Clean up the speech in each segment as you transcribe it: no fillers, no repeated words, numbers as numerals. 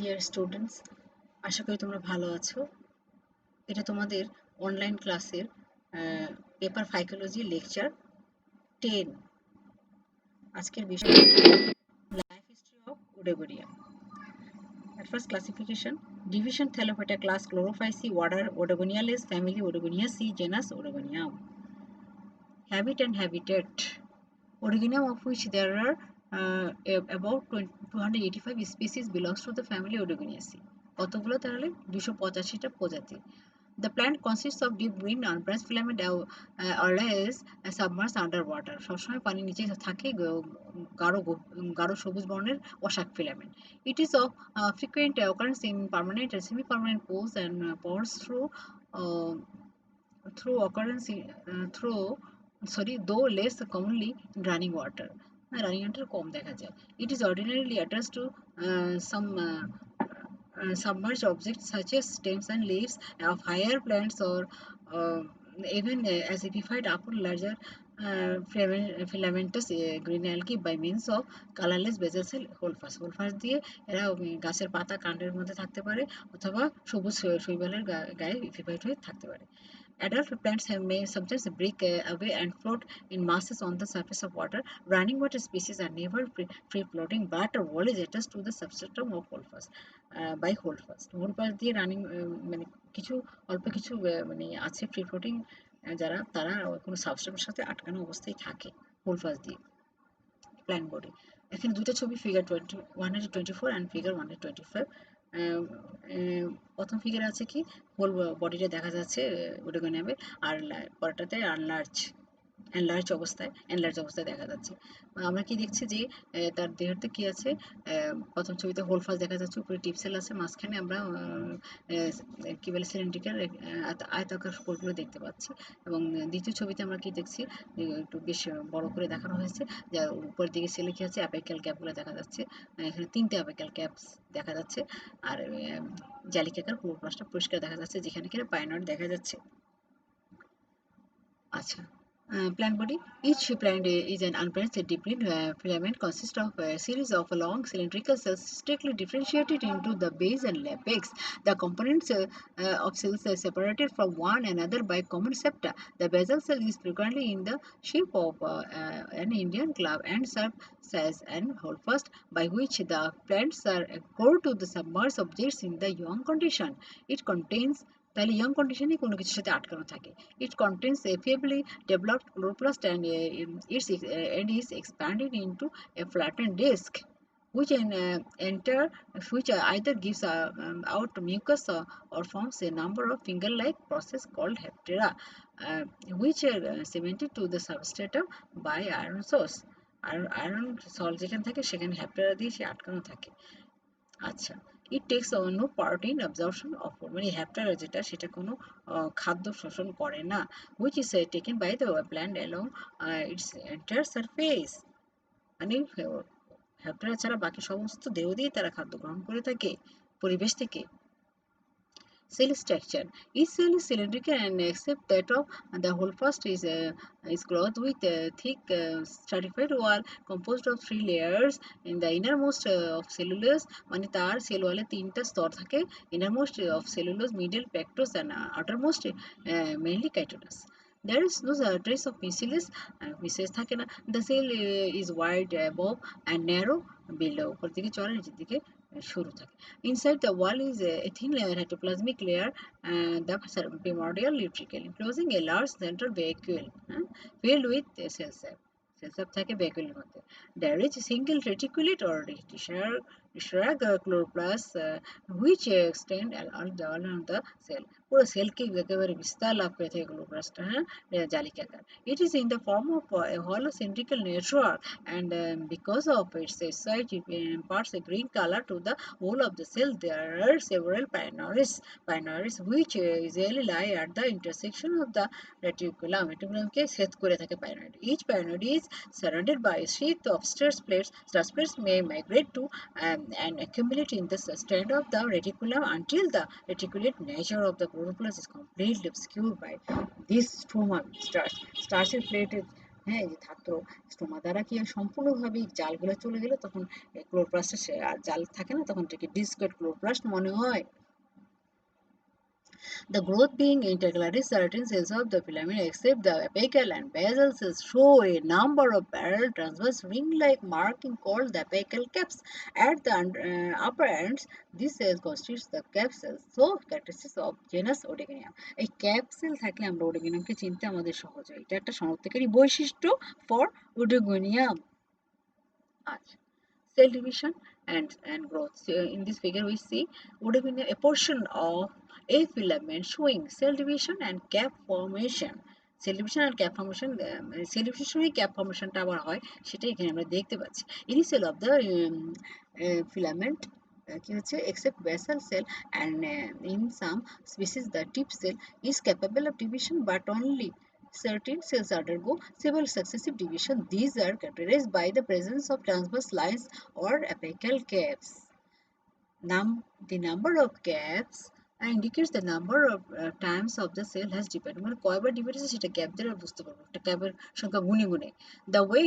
Dear students, আশা করি তোমরা ভালো আছো। এটা তোমাদের অনলাইন ক্লাসের পেপার ফাইকোলজি লেকচার 10। আজকের বিষয় লাইফ হিস্ট্রি অফ ওডেবেরিয়া। At first classification, division Thalophyta class Chlorophyceae order Odoboniales family Odoboniaceae genus Odobonium. Habit and habitat. Originium of which there are about 285 species belongs to the family Odoboniaceae. কতগুলো তাহলে 285টা প্রজাতি। The plant consists of deep green unbranched filament always submerged underwater. সবসময় পানির নিচে থাকে গাঢ় সবুজ বর্ণের অশাক filament. It is of frequent occurrence in permanent and semi-permanent pools and pores uh, through occurrence through though less commonly in running water. Running water কম দেখা যায়। It is ordinarily attached to some submerged objects such as stems and leaves of higher plants or uh, even acidified upon larger filamentous green algae by means of colorless basal cell holdfast. হোল্ডফাস্ট দিয়ে এরা গাছের পাতা কাণ্ডের মধ্যে থাকতে পারে অথবা সবুজ শৈবালের গায়ে ইফিফাইড হয়ে থাকতে পারে। Adult plants may sometimes break away and float in masses on the surface of water. Running water species are never free floating but are always attached to the substratum of holdfast by holdfast. holdfast দিয়ে running মানে কিছু অল্প কিছু মানে আছে free floating যারা তারা কোনো সাবস্ট্রেটের সাথে আটকানো অবস্থায় থাকে হোল্ডফাস্ট দিয়ে। প্ল্যান্ট বডি এখানে দুটো ছবি ফিগার 124 অ্যান্ড ফিগার 125। প্রথম ফিগারে আছে কি হোল বডিটা দেখা যাচ্ছে ওডোগোনিয়ামে, আর পরেরটাতে এনলার্জ অবস্থায় দেখা যাচ্ছে। আমরা কি দেখছি যে তার দেহতে কি আছে, প্রথম ছবিতে হোলফাস দেখা যাচ্ছে, উপরে টিপসেল আছে, মাঝখানে আমরা কি বলে সিলিন্ড্রিক্যাল আয়তাকার কোষগুলো দেখতে পাচ্ছি। এবং দ্বিতীয় ছবিতে আমরা কি দেখছি, একটু বেশ বড় করে দেখানো হয়েছে, যার উপরের দিকে সেলে কি আছে অ্যাপেক্যাল ক্যাপগুলো দেখা যাচ্ছে। এখানে 3টে অ্যাপেক্যাল ক্যাপস দেখা যাচ্ছে। আর জালিকাকার ক্লোরোপ্লাস্টটা পরিষ্কার দেখা যাচ্ছে, যেখানে কিনা পাইনয়েড দেখা যাচ্ছে। আচ্ছা, plant body. Each plant is an unbranched deep green filament consists of a series of long cylindrical cells strictly differentiated into the base and apex. The components of cells are separated from one another by common septa. The basal cell is frequently in the shape of an Indian club and serves as an holdfast by which the plants are core to the submerged objects in the young condition. It contains তাহলে young কন্ডিশনে কোনো কিছুর সাথে আটকানো থাকে। It contains a feebly developed chloroplast and is expanded into a flattened disc, which either gives out mucus or forms a number of finger-like process called haptera, which are cemented to the substratum by iron source. Iron salt যেখানে থাকে সেখানে haptera দিয়ে সে আটকানো থাকে। আচ্ছা, it takes no part in absorption of food, মানে haptera যেটা সেটা কোনো খাদ্য শোষণ করে না, which is taken by the plant along its entire surface. মানে হ্যাপটারা ছাড়া বাকি সমস্ত দেহ দিয়ে তারা খাদ্য গ্রহণ করে থাকে পরিবেশ থেকে। Cell structure. Each cell is cylindrical and except that of the holdfast is clothed with a thick stratified wall composed of 3 layers. In the innermost of cellulose, মানে তার সেল ওয়ালে 3টা স্তর থাকে, innermost of cellulose, middle pectus and outermost mainly chitinous. There is no trace of Mrs থাকে না। The cell is wide above and narrow below, উপর দিকে চড়া নিচের দিকে সরু থাকে। Inside the wall is a thin cytoplasmic layer, the primordial utricle, enclosing a large central vacuole filled with cells. Cells থাকে vacuole এর মধ্যে। There is a single reticulate or Schraag chloroplast which extend along the cell. পুরো সেলকে একেবারে বিস্তার লাভ করে থাকে ক্লোরোপ্লাস্টটা, জালিকাকার। It is in the form of a hollow cylindrical network, and because of its size it imparts a green color to the whole of the cell. There are several pinoids which usually lie at the intersection of the reticulum. Reticulumকে ছেদ করে থাকে pinoid. Each pinoid is surrounded by a sheath of stress plates. Stress plates may migrate to and accumulate in the strand of the reticulum until the reticulate nature of the chloroplast is completely obscured by this stroma starch. Starchy plate হ্যাঁ, এই যে ধাত্র stoma দ্বারা কি হয় সম্পূর্ণভাবে জালগুলো চলে গেলে তখন ক্লোরোপ্লাস্টের আর জাল থাকে না, তখন এটাকে ডিসক্রিট ক্লোরোপ্লাস্ট মনে হয়। The growth being intercalated, certain cells of the filament except the apical and basal cells show a number of parallel transverse ring-like markings called the apical caps. At the upper ends, these cells constitute the cap cells. So, characteristics of genus Oregonium. এই cap sell থাকলে আমরা ওডোগেনিয়ামকে চিনতে আমাদের সহজ হয়। এটা একটা শনাক্তকারী বৈশিষ্ট্য ফর ওডোগেনিয়াম। আচ্ছা, cell division and growth. So in this figure we see would have been a portion of a filament showing cell division and cap formation. Cell division and cap formation, cell division সঙ্গে cap formation টা আবার হয় সেটা এখানে আমরা দেখতে পাচ্ছি। Any cell of the filament কি হচ্ছে except basal cell and in some species the tip cell is capable of division but only certain cells undergo several successive divisions. These are characterized by the presence of transverse lines or apical caps. The number of caps indicates the number of times of the cell has divided. মানে কয়বার divide হয়েছে সেটা cap দ্বারা বুঝতে পারবো, একটা ক্যাপের সংখ্যা গুনে গুনে। The way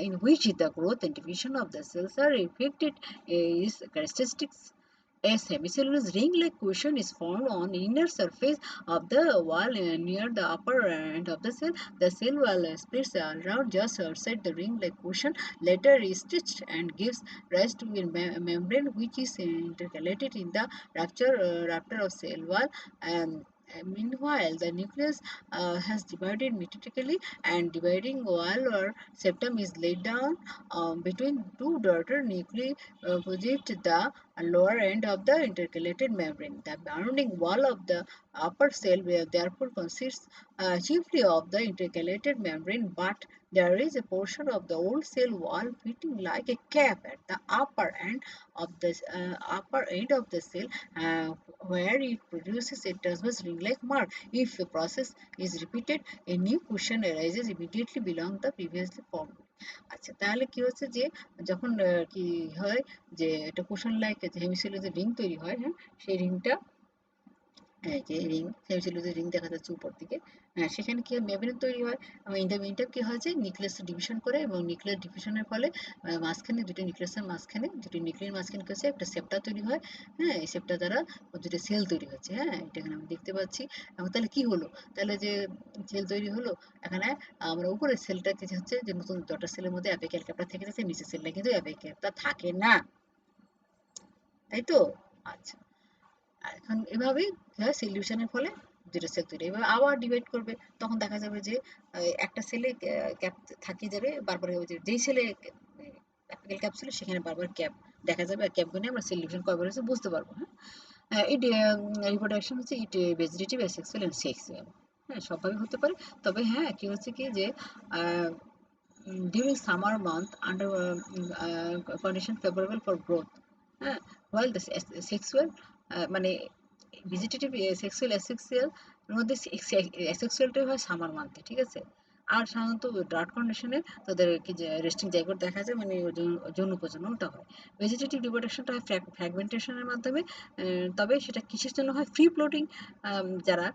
in which the growth and division of the cells are affected is characteristics. A semicellulose ring-like cushion is formed on the inner surface of the wall near the upper end of the cell. The cell wall splits around just outside the ring-like cushion, later is stitched and gives rise to a membrane which is intercalated in the rupture of cell wall. Meanwhile, the nucleus has divided mitotically, and dividing wall or septum is laid down between two daughter nuclei project the lower end of the intercalated membrane. The bounding wall of the upper cell therefore consists chiefly of the intercalated membrane, but there is a portion of the old cell wall fitting like a cap at the upper end of the cell where it produces a transverse ring-like mark. If the process is repeated, a new cushion arises immediately belong the previously formed. আচ্ছা, তাহলে কি হচ্ছে যে যখন কি হয় যে একটা কুশন লাইক হেমিসেলুলোজের রিং তৈরি হয়, হ্যাঁ, সেই রিংটা এই যে রিং সেমিসেলুলোজের রিং দেখা যাচ্ছে উপর দিকে, হ্যাঁ, সেখানে কি হয় মেমব্রেন তৈরি হয় এবং ইন দ্য মিনটাইম কি হয় যে নিউক্লিয়াস ডিভিশন করে এবং নিউক্লিয়ার ডিভিশনের ফলে মাঝখানে দুটো নিউক্লিয়াসের মাঝখানে দুটো নিউক্লিয়ার মাঝখানে কি হচ্ছে একটা সেপ্টা তৈরি হয়। হ্যাঁ, এই সেপ্টা দ্বারা দুটো সেল তৈরি হচ্ছে। হ্যাঁ, এটা এখানে আমরা দেখতে পাচ্ছি। এবং তাহলে কি হলো, তাহলে যে সেল তৈরি হলো এখানে আমরা উপরের সেলটা কি হচ্ছে যে নতুন ডটার সেলের মধ্যে অ্যাপিক্যাল ক্যাপটা থেকে যাচ্ছে, নিচের সেলটা কিন্তু অ্যাপিক্যাল ক্যাপটা থাকে না, তাই তো? আচ্ছা, এখন এভাবেই সলিউশনের ফলে দুটো সেল তৈরি এভাবে আবার ডিভাইড করবে, তখন দেখা যাবে যে একটা সেলে ক্যাপ থাকিয়ে যাবে বারবার, যেই সেলে অ্যাপিক্যাল ক্যাপ ছিল সেখানে বারবার ক্যাপ দেখা যাবে, আর ক্যাপ গুনে আমরা সলিউশন কয়বার হয়েছে বুঝতে পারবো। হ্যাঁ, এই রিপ্রোডাকশন হচ্ছে ইট ভেজিটেটিভ অ্যাসেক্সুয়াল এন্ড সেক্সুয়াল। হ্যাঁ, সবভাবে হতে পারে। তবে হ্যাঁ, কি হচ্ছে কি যে during summer month under condition favorable for growth, হ্যাঁ, while the sexual মানে ভেজিটেটিভ সেক্সুয়াল অ্যাসেক্সুয়াল এর মধ্যে অ্যাসেক্সুয়ালটাই হয় সামার মান্থে, ঠিক আছে। আর সাধারণত ড্রাউট কন্ডিশনে তাদের কি যে রেস্টিং জাইগোট দেখা যায়, মানে যৌন প্রজননটা হয়। ভেজিটেটিভ রিপ্রোডাকশনটা হয় ফ্র্যাগমেন্টেশনের মাধ্যমে, তবে সেটা কিসের জন্য হয়, ফ্রি ফ্লোটিং যারা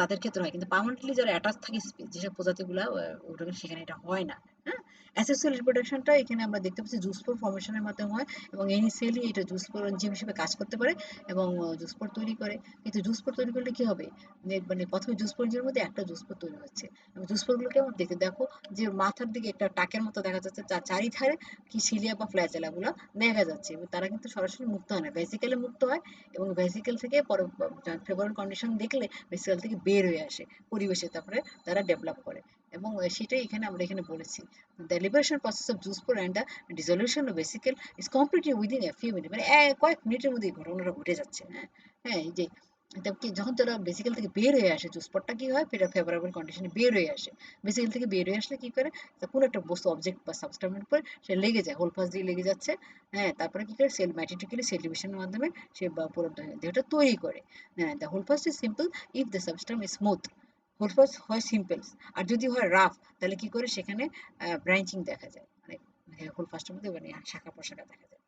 তাদের ক্ষেত্রে হয়, কিন্তু পার্মানেন্টলি যারা অ্যাটাচ থাকে যেসব প্রজাতিগুলো ওটা সেখানে এটা হয় না। হ্যাঁ, অ্যাসেক্সুয়াল রিপ্রোডাকশনটা এখানে আমরা দেখতে পাচ্ছি জুস্পোর ফর্মেশনের মাধ্যমে হয় এবং ইনিশিয়ালি এটা জুস্পোর এনজাইম হিসেবে কাজ করতে পারে এবং জুস্পোর তৈরি করে। কিন্তু জুস্পোর তৈরি করলে কি হবে, মানে প্রথমে জুস্পোর এনজাইমের মধ্যে একটা জুস্পোর তৈরি হচ্ছে এবং জুস্পোরগুলো কেমন দেখতে দেখো, যে মাথার দিকে একটা টাকের মতো দেখা যাচ্ছে, চারিধারে কি সিলিয়া বা ফ্ল্যাজেলা গুলো দেখা যাচ্ছে এবং তারা কিন্তু সরাসরি মুক্ত হয় না, ভেসিকেলে মুক্ত হয় এবং ভেসিকেল থেকে পরে ফেভারেবল কন্ডিশন দেখলে ভেসিকেল থেকে বের হয়ে আসে পরিবেশে, তারপরে তারা ডেভেলপ করে এবং সেটাই এখানে আমরা এখানে বলেছি। The liberation process of zoospore and the dissolution of vesicle is completely within a few minute, মানে কয়েক মিনিটের মধ্যে এই ঘটনাটা ঘটে যাচ্ছে। হ্যাঁ, হ্যাঁ, এই যে কি যখন তারা বেসিক্যাল থেকে বের হয়ে আসে জুস্পটটা কি হয়, ফেভারেবল কন্ডিশনে বের হয়ে আসে। বেসিক্যাল থেকে বের হয়ে আসলে কি করে, কোনো একটা বস্তু অবজেক্ট বা সাবস্টামের উপর সে লেগে যায়, হোল ফাস দিয়ে লেগে যাচ্ছে। হ্যাঁ, তারপরে কি করে সেল ম্যাটিটিক্যালি সেল ডিভিশনের মাধ্যমে সে পুরো দেহটা তৈরি করে। হ্যাঁ, the holdfast is simple if the substratum is smooth. Holdfast হয় সিম্পল, আর যদি হয় রাফ তাহলে কি করে সেখানে ব্রাঞ্চিং দেখা যায়, মানে হোল ফাসটার মধ্যে মানে শাখা প্রশাখা দেখা যায়।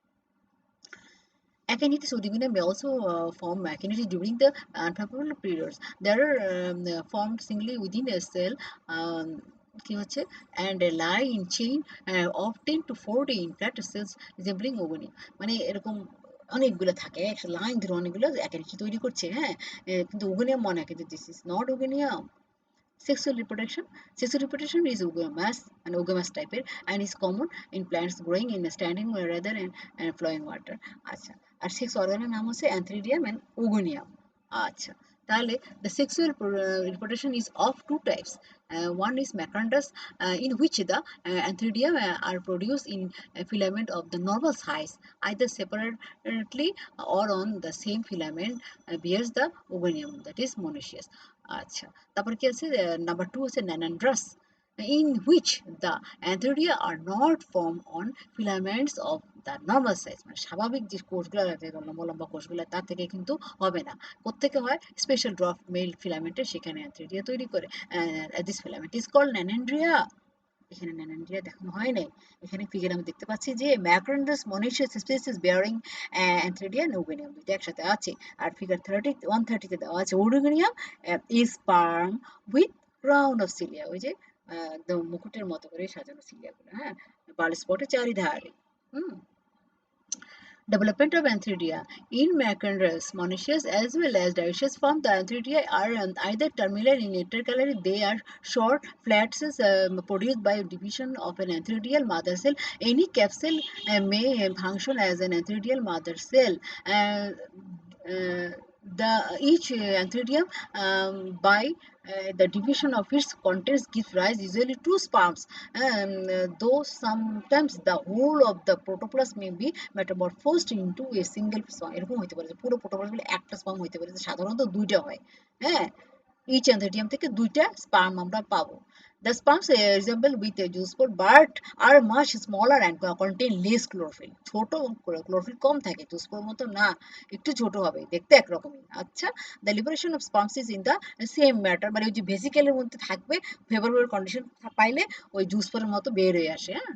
Actinitis oligina may also form actinity during the unfavorable periods. They are formed singly within a cell. কি হচ্ছে and lie in chain of 10 to 40 in flat cells resembling oogonia, মানে এরকম অনেকগুলো থাকে একটা লাইন ধরে অনেকগুলো এক একই তৈরি করছে, হ্যাঁ। কিন্তু ওভেনিয়াম মনে হয়, কিন্তু this is not oogonium. Sexual reproduction. Sexual reproduction is oogamous and oogamous type and is common in plants growing in standing rather and flowing water. আচ্ছা, আর সেক্স অর্গানের নাম হচ্ছে অ্যান্থ্রিডিয়াম অ্যান্ড ওগোনিয়াম। আচ্ছা, তাহলে the sexual reproduction is of two types. One is macrandus, in which the antheridium are produced in a filament of the normal size, either separately or on the same filament bears the ogonium, that is monoecious. আচ্ছা, তারপর কি আছে, number 2 হচ্ছে ন্যানান্ড্রাস, in which the antheridia are not formed on filaments of the normal size, মানে স্বাভাবিক যে কোষগুলো আছে লম্বা লম্বা কোষগুলো তার থেকে কিন্তু হবে না। কোত্থেকে হয়, স্পেশাল ড্রপ মেল ফিলামেন্টে সেখানে অ্যান্থেরিডিয়া তৈরি করে, দিস ফিলামেন্ট ইজ কল্ড ন্যানান্ড্রিয়া। এখানে ন্যানান্ড্রিয়া দেখানো হয় নাই, এখানে ফিগার আমি দেখতে পাচ্ছি যে macrandrous monoecious species bearing antheridia and oogonium দুইটা একসাথে আছে। আর ফিগার 130 তে দেওয়া আছে oogonium is sperm with crown of cilia, ওই যে একদম মুকুটের মতো করে সাজানো সিলিয়াগুলো, হ্যাঁ, বাল স্পটে চারিধারে। হুম, development of antheridia. In Macrandus, monoecious as well as dioecious form, the antheridia are either terminal in intercalary. They are short, flat cells produced by division of an antheridial mother cell. Any capsule may function as an antheridial mother cell. Each antheridium by the division of its contents gives rise usually to sperms, though sometimes the whole of the protoplasm may be metamorphosed into a single sperm, এরকম হতে পারে যে পুরো protoplasm একটা sperm হতে পারে, সাধারণত দুইটা হয়, হ্যাঁ। ইচ অ্যান্থেরিডিয়াম থেকে দুইটা স্পার্ম আমরা পাবো। The sperms resemble with a zoospore but are much smaller and contain less chlorophyll. ছোট, ক্লোরোফিল কম থাকে, জুস্পোর মতো না, একটু ছোট হবে, দেখতে একরকমই। আচ্ছা, the liberation of sperms is in the same matter, মানে ওই যে ভেসিকেলের মধ্যে থাকবে, ফেভারেবল কন্ডিশন পাইলে ওই জুস্পোরের মতো বের হয়ে আসে, হ্যাঁ।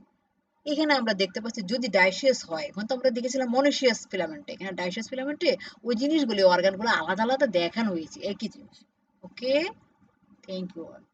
এখানে আমরা দেখতে পাচ্ছি যদি ডাইসিয়াস হয়, এখন তো আমরা দেখেছিলাম মনোসিয়াস ফিলামেন্টে, এখানে ডাইসিয়াস ফিলামেন্টে ওই জিনিসগুলি অর্গানগুলো আলাদা আলাদা দেখানো হয়েছে, একই জিনিস। ওকে, থ্যাংক ইউ অল।